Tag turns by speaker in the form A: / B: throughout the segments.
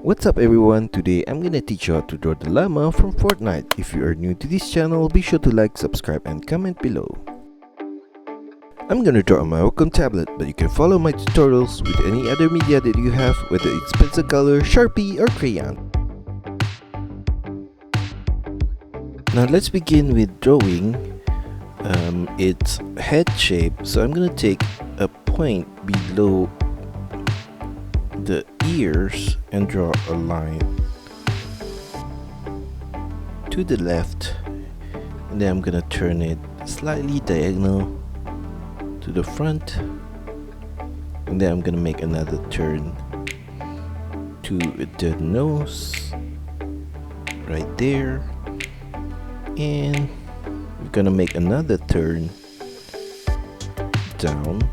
A: What's up everyone, today I'm gonna teach you how to draw the llama from Fortnite. If you are new to this channel, be sure to like, subscribe and comment below. I'm gonna draw on my Wacom tablet, but you can follow my tutorials with any other media that you have, whether it's pencil color, Sharpie or crayon. Now let's begin with drawing its head shape. So I'm gonna take a point below the ears and draw a line to the left, and then I'm gonna turn it slightly diagonal to the front, and then I'm gonna make another turn to the nose right there, and we're gonna make another turn down,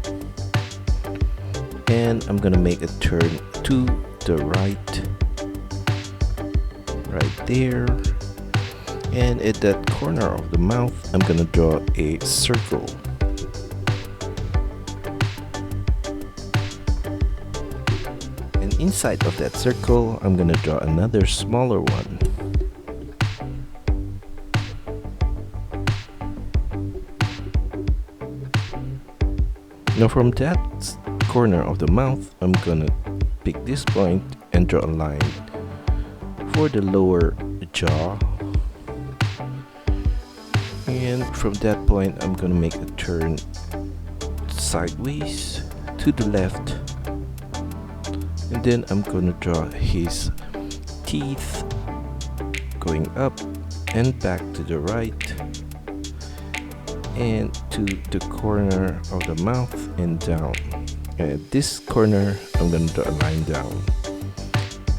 A: and I'm gonna make a turn to the right there, and at that corner of the mouth I'm gonna draw a circle. And inside of that circle I'm gonna draw another smaller one. Now from that corner of the mouth, I'm gonna pick this point and draw a line for the lower jaw, and from that point I'm gonna make a turn sideways to the left, and then I'm gonna draw his teeth going up and back to the right and to the corner of the mouth and down. And at this corner I'm gonna draw a line down.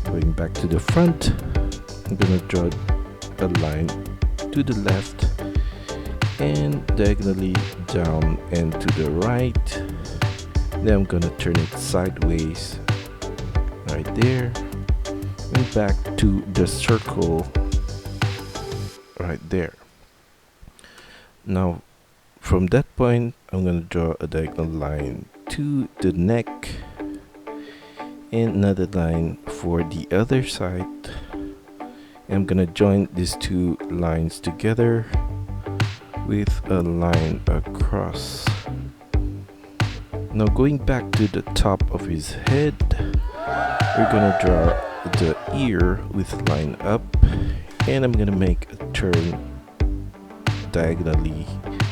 A: Going back to the front, I'm gonna draw a line to the left and diagonally down and to the right. Then I'm gonna turn it sideways right there and back to the circle right there. Now from that point I'm gonna draw a diagonal line to the neck and another line for the other side. I'm gonna join these two lines together with a line across. Now going back to the top of his head, we're gonna draw the ear with a line up, and I'm gonna make a turn diagonally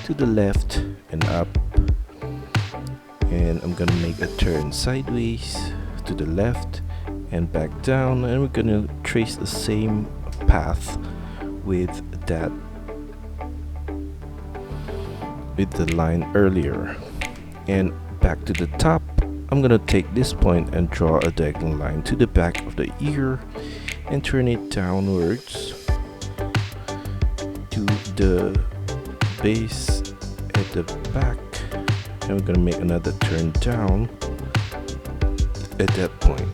A: to the left and up, and I'm gonna make a turn sideways to the left and back down, and we're gonna trace the same path with the line earlier. And back to the top, I'm gonna take this point and draw a diagonal line to the back of the ear and turn it downwards to the base at the back, and we're gonna make another turn down at that point.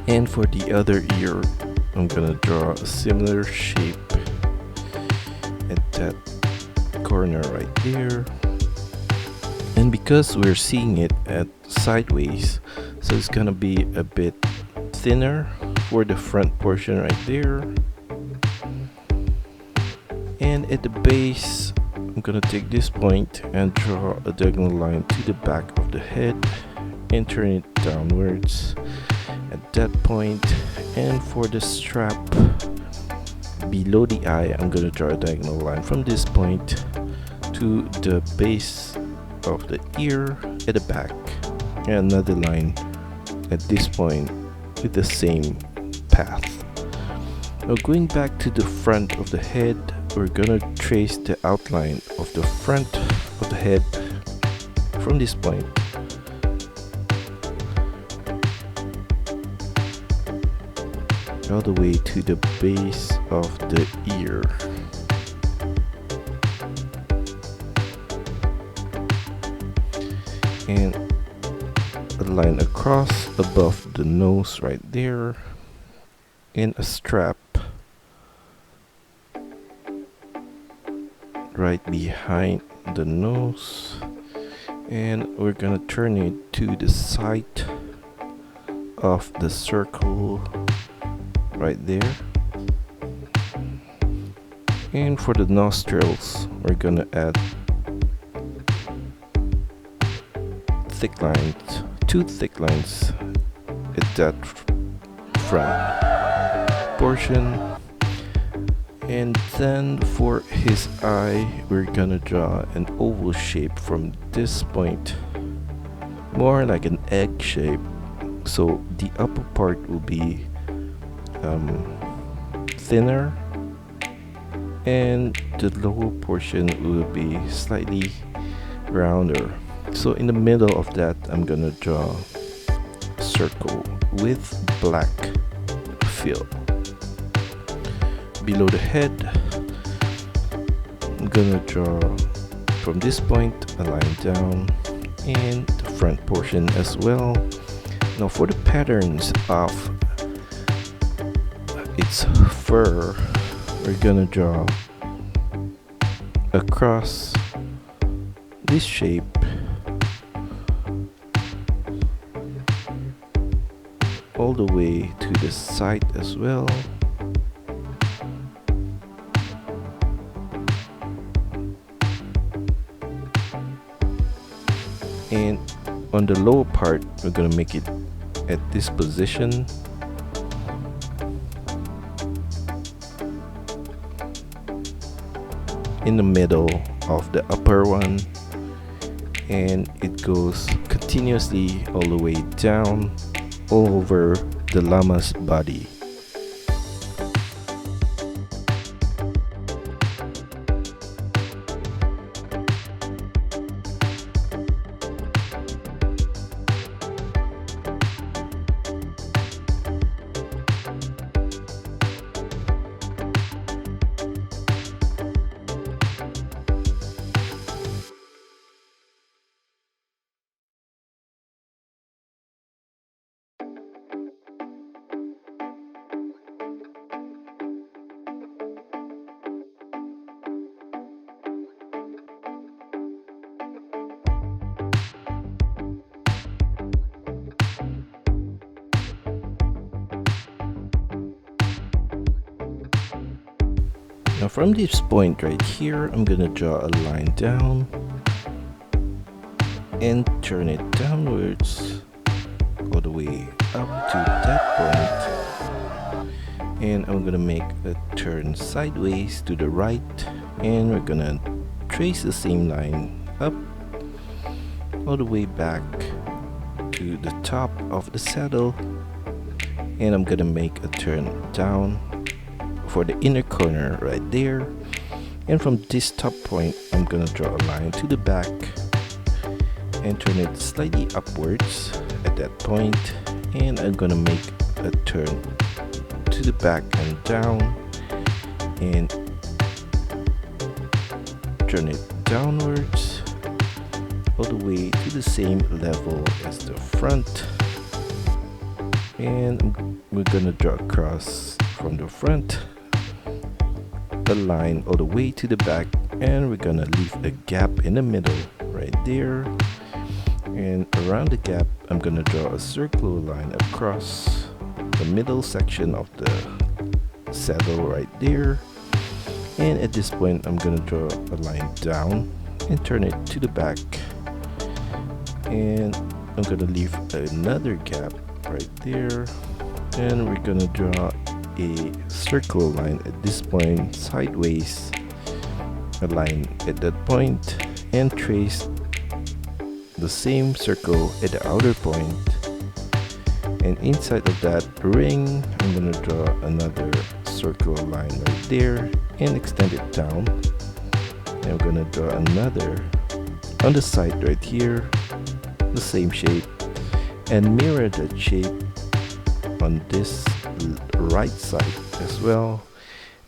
A: And for the other ear I'm gonna draw a similar shape at that corner right there, and because we're seeing it at sideways, so it's gonna be a bit thinner for the front portion right there. And at the base I'm gonna take this point and draw a diagonal line to the back of the head and turn it downwards at that point. And for the strap below the eye, I'm gonna draw a diagonal line from this point to the base of the ear at the back, and another line at this point with the same path. Now going back to the front of the head, we're gonna trace the outline of the front of the head from this point all the way to the base of the ear. And a line across above the nose right there, and a strap right behind the nose, and we're gonna turn it to the side of the circle right there. And for the nostrils, we're gonna add thick lines, 2 thick lines at that front portion. And then for his eye, we're gonna draw an oval shape from this point, more like an egg shape. So the upper part will be thinner, and the lower portion will be slightly rounder. So in the middle of that, I'm gonna draw a circle with black fill. Below the head, I'm gonna draw from this point a line down, and the front portion as well. Now for the patterns of its fur, we're gonna draw across this shape all the way to the side as well. And on the lower part, we're gonna make it at this position. In the middle of the upper one, and it goes continuously all the way down all over the llama's body. Now from this point right here, I'm gonna draw a line down and turn it downwards all the way up to that point. And I'm gonna make a turn sideways to the right, and we're gonna trace the same line up all the way back to the top of the saddle, and I'm gonna make a turn down for the inner corner right there. And from this top point, I'm gonna draw a line to the back and turn it slightly upwards at that point, and I'm gonna make a turn to the back and down and turn it downwards all the way to the same level as the front. And we're gonna draw across from the front a line all the way to the back, and we're gonna leave a gap in the middle right there. And around the gap, I'm gonna draw a circular line across the middle section of the saddle right there. And at this point, I'm gonna draw a line down and turn it to the back, and I'm gonna leave another gap right there, and we're gonna draw a circular line at this point sideways, a line at that point, and trace the same circle at the outer point. And inside of that ring, I'm gonna draw another circular line right there and extend it down. And I'm gonna draw another on the side right here, the same shape, and mirror that shape on this right side as well.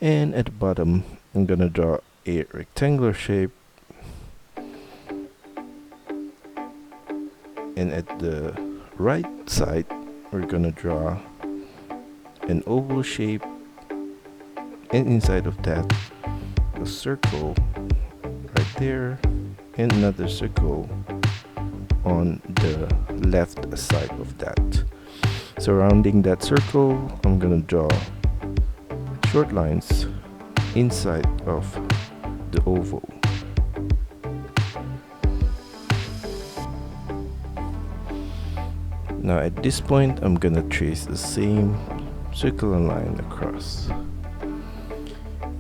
A: And at the bottom, I'm gonna draw a rectangular shape, and at the right side, we're gonna draw an oval shape, and inside of that, a circle right there, and another circle on the left side of that. Surrounding that circle, I'm gonna draw short lines inside of the oval. Now at this point I'm gonna trace the same circular line across,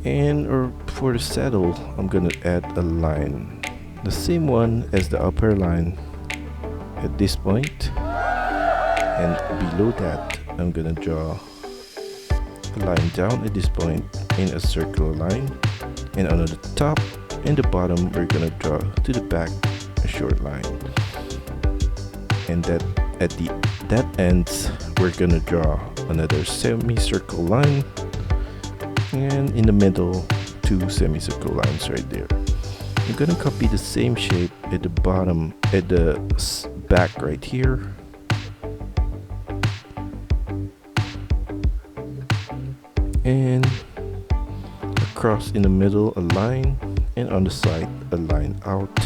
A: and for the saddle I'm gonna add a line, the same one as the upper line at this point, and below that I'm gonna draw a line down at this point in a circular line, and on the top and the bottom we're gonna draw to the back a short line, and that at that ends we're gonna draw another semicircle line, and in the middle 2 semicircle lines right there. I'm gonna copy the same shape at the bottom, at the back right here, and across in the middle a line, and on the side a line out,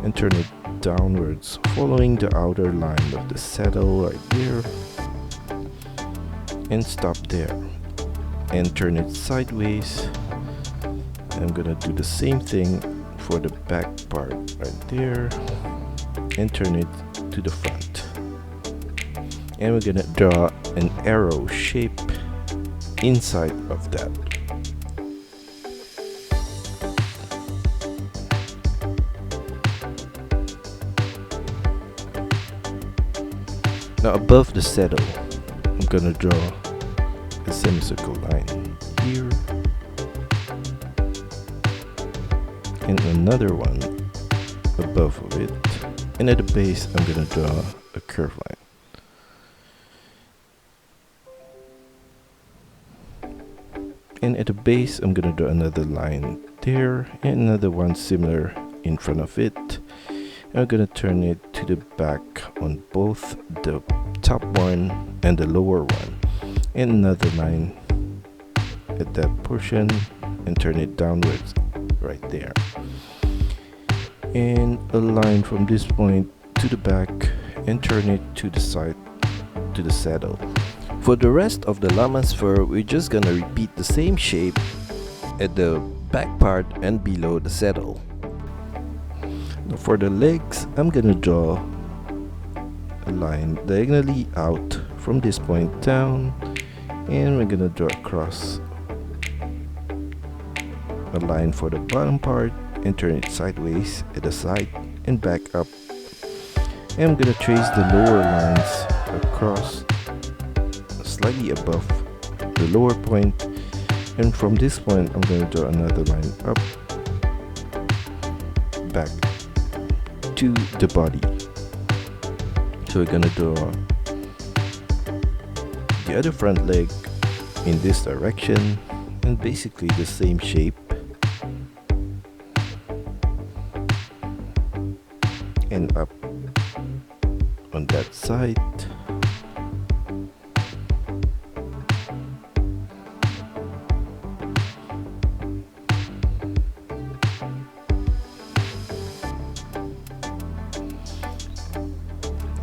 A: and turn it downwards following the outer line of the saddle right there, and stop there and turn it sideways. I'm gonna do the same thing for the back part right there, and turn it to the front, and we're gonna draw an arrow shape inside of that. Now above the saddle I'm gonna draw a semicircle line here, and another one above of it, and at the base I'm gonna draw a curved line, and at the base I'm gonna draw another line there, and another one similar in front of it. I'm gonna turn it to the back on both the top one and the lower one, and another line at that portion, and turn it downwards right there, and a line from this point to the back, and turn it to the side to the saddle. For the rest of the llama's fur, we're just gonna repeat the same shape at the back part and below the saddle. Now for the legs, I'm gonna draw a line diagonally out from this point down, and we're gonna draw across a line for the bottom part, and turn it sideways at the side and back up, and I'm gonna trace the lower lines across slightly above the lower point, and from this point I'm gonna draw another line up back to the body. So we're gonna draw the other front leg in this direction, and basically the same shape, and up on that side,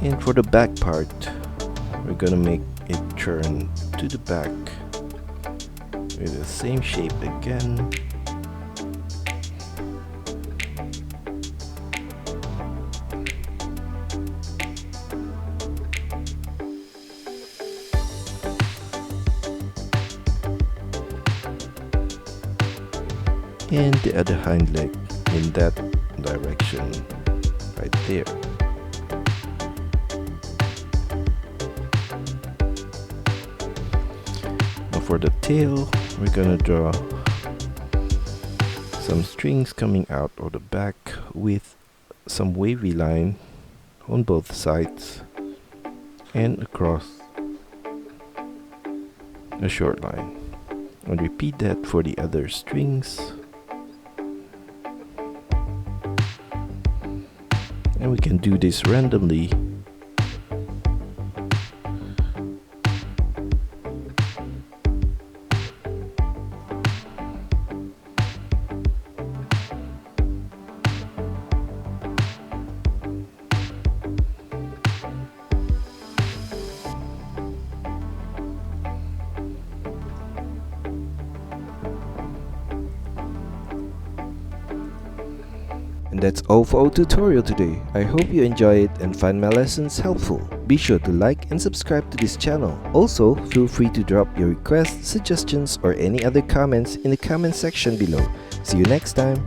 A: and for the back part we're gonna make it turn to the back with the same shape again, and the other hind leg in that direction right there. Now for the tail, we're gonna draw some strings coming out of the back with some wavy line on both sides and across a short line, and repeat that for the other strings. And we can do this randomly. And that's all for our tutorial today. I hope you enjoy it and find my lessons helpful. Be sure to like and subscribe to this channel. Also, feel free to drop your requests, suggestions, or any other comments in the comment section below. See you next time!